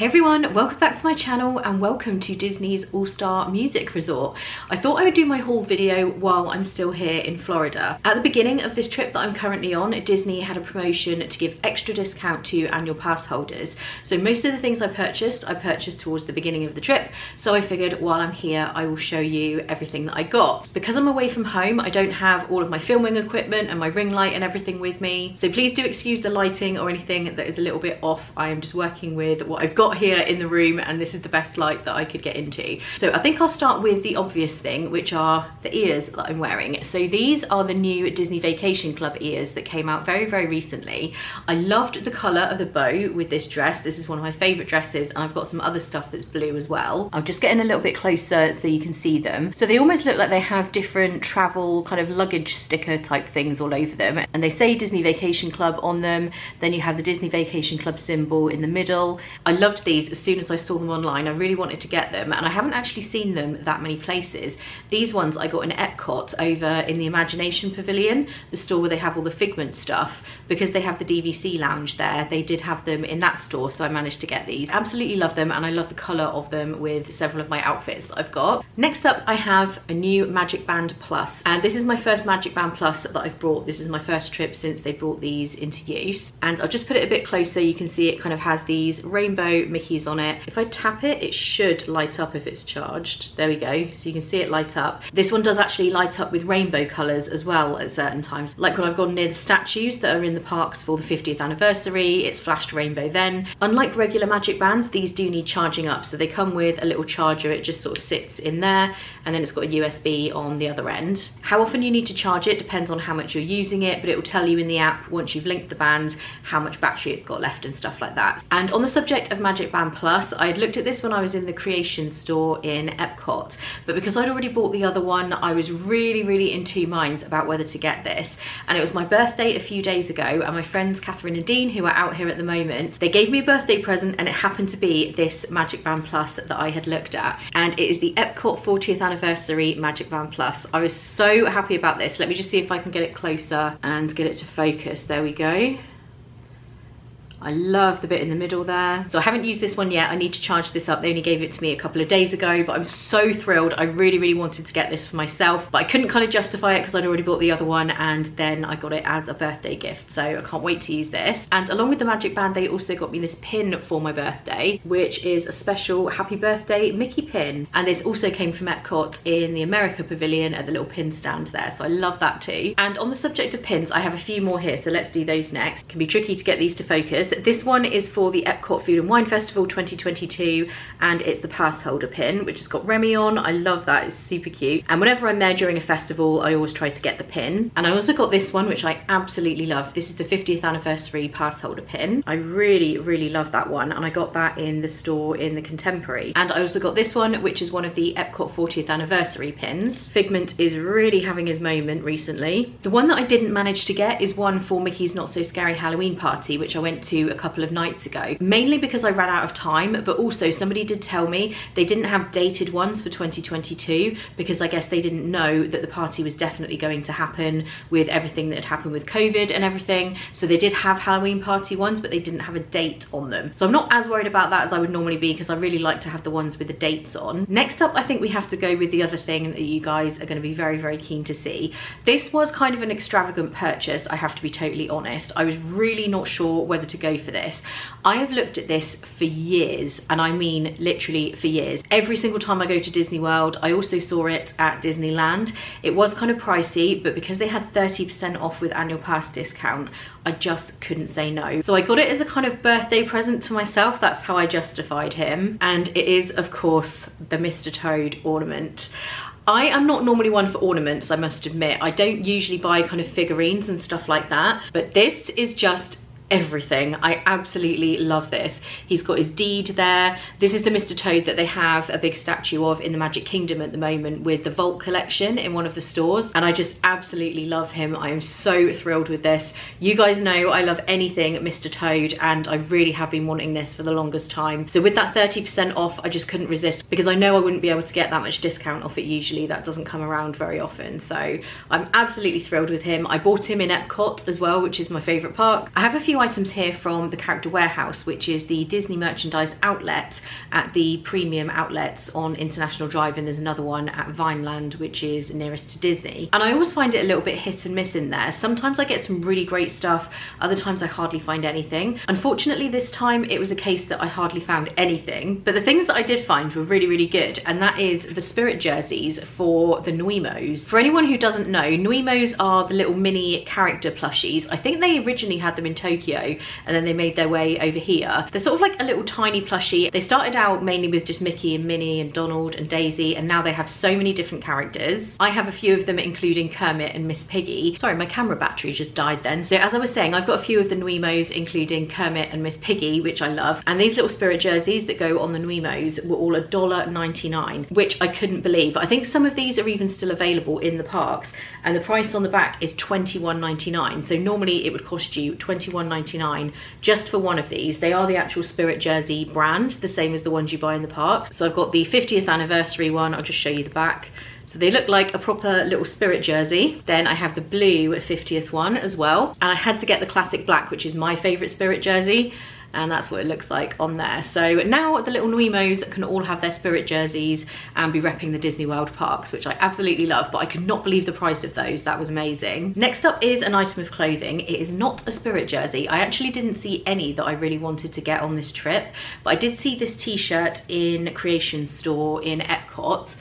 Hey everyone, welcome back to my channel and welcome to Disney's All-Star Music Resort. I thought I would do my haul video while I'm still here in Florida. At the beginning of this trip that I'm currently on, Disney had a promotion to give extra discount to annual pass holders. So most of the things I purchased towards the beginning of the trip. So I figured while I'm here, I will show you everything that I got. Because I'm away from home, I don't have all of my filming equipment and my ring light and everything with me. So please do excuse the lighting or anything that is a little bit off. I am just working with what I've got here in the room and this is the best light that I could get into. So I think I'll start with the obvious thing, which are the ears that I'm wearing. So these are the new Disney Vacation Club ears that came out very, very recently. I loved the colour of the bow with this dress. This is one of my favourite dresses and I've got some other stuff that's blue as well. I'll just get in a little bit closer so you can see them. So they almost look like they have different travel kind of luggage sticker type things all over them. And they say Disney Vacation Club on them. Then you have the Disney Vacation Club symbol in the middle. I loved these as soon as I saw them online. I really wanted to get them and I haven't actually seen them that many places. These ones I got in Epcot over in the Imagination Pavilion, the store where they have all the Figment stuff. Because they have the DVC lounge there, they did have them in that store, so I managed to get these. Absolutely love them and I love the colour of them with several of my outfits that I've got. Next up I have a new Magic Band Plus, and this is my first Magic Band Plus that I've brought. This is my first trip since they brought these into use, and I'll just put it a bit closer. You can see it kind of has these rainbow Mickeys on it. If I tap it, it should light up if it's charged. There we go, so you can see it light up. This one does actually light up with rainbow colours as well at certain times, like when I've gone near the statues that are in the parks for the 50th anniversary, it's flashed rainbow then. Unlike regular Magic Bands, these do need charging up, so they come with a little charger. It just sort of sits in there and then it's got a USB on the other end. How often you need to charge it depends on how much you're using it, but it will tell you in the app once you've linked the band how much battery it's got left and stuff like that. And on the subject of Magic Band Plus, I had looked at this when I was in the Creation store in Epcot, but because I'd already bought the other one, I was really in two minds about whether to get this. And it was my birthday a few days ago, and my friends Catherine and Dean, who are out here at the moment, they gave me a birthday present and it happened to be this Magic Band Plus that I had looked at, and it is the Epcot 40th anniversary Magic Band Plus. I was so happy about this. Let me just see if I can get it closer and get it to focus. There we go. I love the bit in the middle there. So I haven't used this one yet. I need to charge this up. They only gave it to me a couple of days ago, but I'm so thrilled. I really wanted to get this for myself, but I couldn't kind of justify it because I'd already bought the other one and then I got it as a birthday gift. So I can't wait to use this. And along with the Magic Band, they also got me this pin for my birthday, which is a special happy birthday Mickey pin. And this also came from Epcot in the America Pavilion at the little pin stand there. So I love that too. And on the subject of pins, I have a few more here. So let's do those next. It can be tricky to get these to focus. This one is for the Epcot Food and Wine Festival 2022 and it's the pass holder pin, which has got Remy on. I love that, it's super cute. And whenever I'm there during a festival, I always try to get the pin. And I also got this one, which I absolutely love. This is the 50th anniversary pass holder pin. I really love that one, and I got that in the store in the Contemporary. And I also got this one, which is one of the Epcot 40th anniversary pins. Figment is really having his moment recently. The one that I didn't manage to get is one for Mickey's Not So Scary Halloween Party, which I went to a couple of nights ago, mainly because I ran out of time, but also somebody did tell me they didn't have dated ones for 2022 because I guess they didn't know that the party was definitely going to happen with everything that had happened with COVID and everything. So they did have Halloween party ones, but they didn't have a date on them. So I'm not as worried about that as I would normally be because I really like to have the ones with the dates on. Next up, I think we have to go with the other thing that you guys are going to be very keen to see. This was kind of an extravagant purchase, I have to be totally honest. I was really not sure whether to go for this. I have looked at this for years, and I mean literally for years. Every single time I go to Disney World, I also saw it at Disneyland. It was kind of pricey, but because they had 30% off with annual pass discount, I just couldn't say no. So I got it as a kind of birthday present to myself. That's how I justified him. And it is, of course, the Mr. Toad ornament. I am not normally one for ornaments, I must admit. I don't usually buy kind of figurines and stuff like that, but this is just everything. I absolutely love this. He's got his deed there. This is the Mr. Toad that they have a big statue of in the Magic Kingdom at the moment with the Vault collection in one of the stores, and I just absolutely love him. I am so thrilled with this. You guys know I love anything Mr. Toad, and I really have been wanting this for the longest time. So with that 30% off, I just couldn't resist because I know I wouldn't be able to get that much discount off it usually. That doesn't come around very often. So I'm absolutely thrilled with him. I bought him in Epcot as well, which is my favorite park. I have a few items here from the Character Warehouse, which is the Disney merchandise outlet at the premium outlets on International Drive, and there's another one at Vineland, which is nearest to Disney. And I always find it a little bit hit and miss in there. Sometimes I get some really great stuff, other times I hardly find anything. Unfortunately, this time it was a case that I hardly found anything, but the things that I did find were really, really good, and that is the Spirit jerseys for the Nuimos. For anyone who doesn't know, Nuimos are the little mini character plushies. I think they originally had them in Tokyo and then they made their way over here. They're sort of like a little tiny plushie. They started out mainly with just Mickey and Minnie and Donald and Daisy, and now they have so many different characters. I have a few of them, including Kermit and Miss Piggy. Sorry, my camera battery just died then. So as I was saying, I've got a few of the Nuimos, including Kermit and Miss Piggy, which I love. And these little Spirit jerseys that go on the Nuimos were all $1.99, which I couldn't believe. I think some of these are even still available in the parks, and the price on the back is $21.99. So normally it would cost you $21.99 just for one of these. They are the actual Spirit jersey brand, the same as the ones you buy in the parks. So I've got the 50th anniversary one. I'll just show you the back. So they look like a proper little Spirit jersey. Then I have the blue 50th one as well. And I had to get the classic black, which is my favorite Spirit jersey. And that's what it looks like on there. So now the little Nuimos can all have their Spirit jerseys and be repping the Disney World parks, which I absolutely love, but I could not believe the price of those. That was amazing. Next up is an item of clothing. It is not a Spirit jersey. I actually didn't see any that I really wanted to get on this trip, but I did see this t-shirt in Creation Store in Epcot,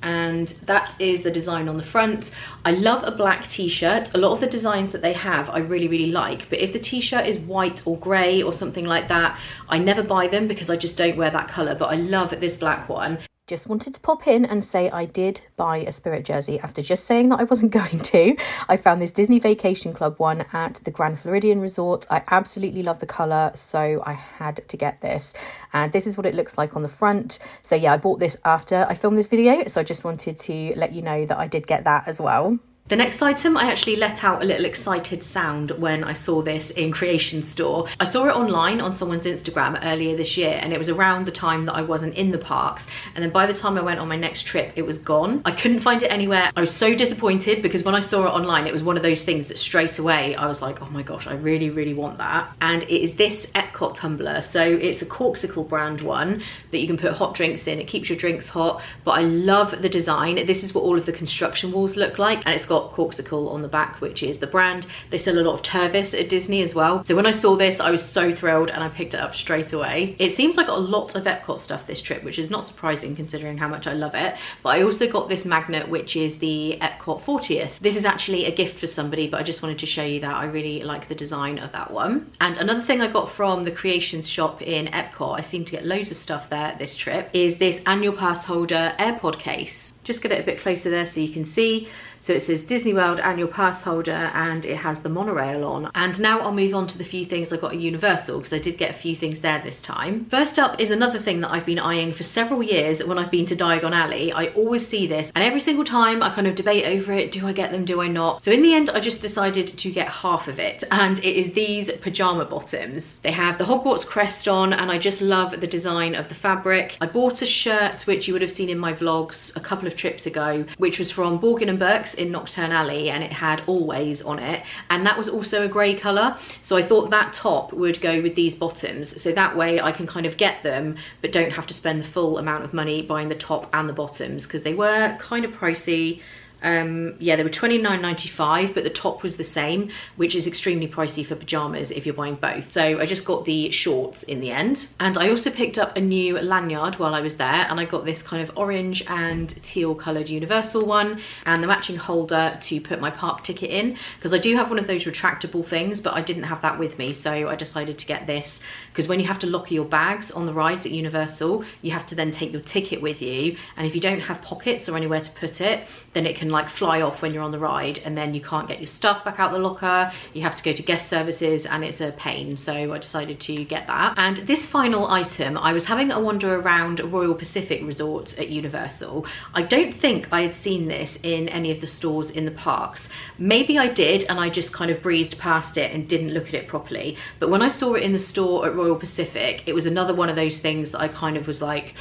and that is the design on the front. I love a black t-shirt. A lot of the designs that they have I really, really like, but if the t-shirt is white or grey or something like that, I never buy them because I just don't wear that colour, but I love this black one. Just wanted to pop in and say I did buy a Spirit jersey after just saying that I wasn't going to. I found this Disney Vacation Club one at the Grand Floridian Resort. I absolutely love the colour, so I had to get this. And this is what it looks like on the front. So yeah, I bought this after I filmed this video, so I just wanted to let you know that I did get that as well. The next item, I actually let out a little excited sound when I saw this in Creation Store. I saw it online on someone's Instagram earlier this year, and it was around the time that I wasn't in the parks. And then by the time I went on my next trip, it was gone. I couldn't find it anywhere. I was so disappointed because when I saw it online, it was one of those things that straight away I was like, oh my gosh, I really, really want that. And it is this Epcot tumbler. So it's a Corkcicle brand one that you can put hot drinks in. It keeps your drinks hot, but I love the design. This is what all of the construction walls look like, and it's got Corkcicle on the back, which is the brand. They sell a lot of Tervis at Disney as well. So when I saw this, I was so thrilled and I picked it up straight away. It seems like a lot of Epcot stuff this trip, which is not surprising considering how much I love it. But I also got this magnet, which is the Epcot 40th. This is actually a gift for somebody, but I just wanted to show you that. I really like the design of that one. And another thing I got from the Creations shop in Epcot, I seem to get loads of stuff there this trip, is this annual pass holder AirPod case. Just get it a bit closer there so you can see. So it says Disney World annual pass holder, and it has the monorail on. And now I'll move on to the few things I got at Universal, because I did get a few things there this time. First up is another thing that I've been eyeing for several years when I've been to Diagon Alley. I always see this, and every single time I kind of debate over it. Do I get them? Do I not? So in the end, I just decided to get half of it, and it is these pajama bottoms. They have the Hogwarts crest on, and I just love the design of the fabric. I bought a shirt, which you would have seen in my vlogs a couple of trips ago, which was from Borgin & Burke's in Nocturne Alley, and it had Always on it, and that was also a grey colour. So I thought that top would go with these bottoms, so that way I can kind of get them but don't have to spend the full amount of money buying the top and the bottoms, because they were kind of pricey. Yeah, they were $29.95, but the top was the same, which is extremely pricey for pajamas if you're buying both. So I just got the shorts in the end. And I also picked up a new lanyard while I was there, and I got this kind of orange and teal coloured Universal one, and the matching holder to put my park ticket in, because I do have one of those retractable things, but I didn't have that with me, so I decided to get this, because when you have to locker your bags on the rides at Universal, you have to then take your ticket with you, and if you don't have pockets or anywhere to put it, then it can like fly off when you're on the ride, and then you can't get your stuff back out the locker. You have to go to guest services, and it's a pain, so I decided to get that. And this final item, I was having a wander around Royal Pacific Resort at Universal. I don't think I had seen this in any of the stores in the parks. Maybe I did, and I just kind of breezed past it and didn't look at it properly, but when I saw it in the store at Royal Royal Pacific. It was another one of those things that I kind of was like,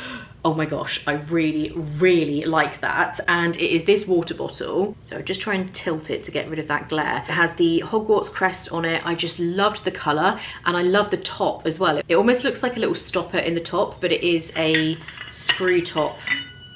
oh my gosh, I really, really like that. And it is this water bottle. So just try and tilt it to get rid of that glare. It has the Hogwarts crest on it. I just loved the colour, and I love the top as well. It almost looks like a little stopper in the top, but it is a screw top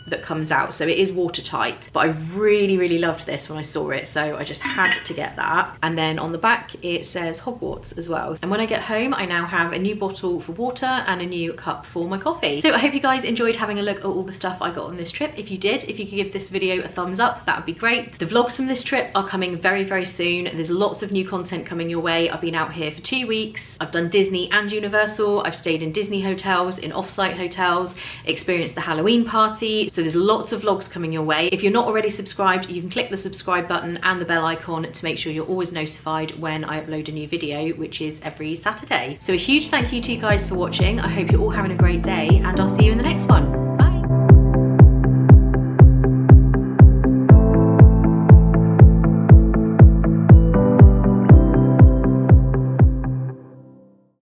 that comes out, so it is watertight. But I really, really loved this when I saw it, so I just had to get that. And then on the back it says Hogwarts as well. And when I get home, I now have a new bottle for water and a new cup for my coffee. So I hope you guys enjoyed having a look at all the stuff I got on this trip. If you did, if you could give this video a thumbs up, that would be great. The vlogs from this trip are coming very, very soon. There's lots of new content coming your way. I've been out here for 2 weeks. I've done Disney and Universal. I've stayed in Disney hotels, in off-site hotels, experienced the Halloween party. So there's lots of vlogs coming your way. If you're not already subscribed, you can click the subscribe button and the bell icon to make sure you're always notified when I upload a new video, which is every Saturday. So a huge thank you to you guys for watching. I hope you're all having a great day, and I'll see you in the next one.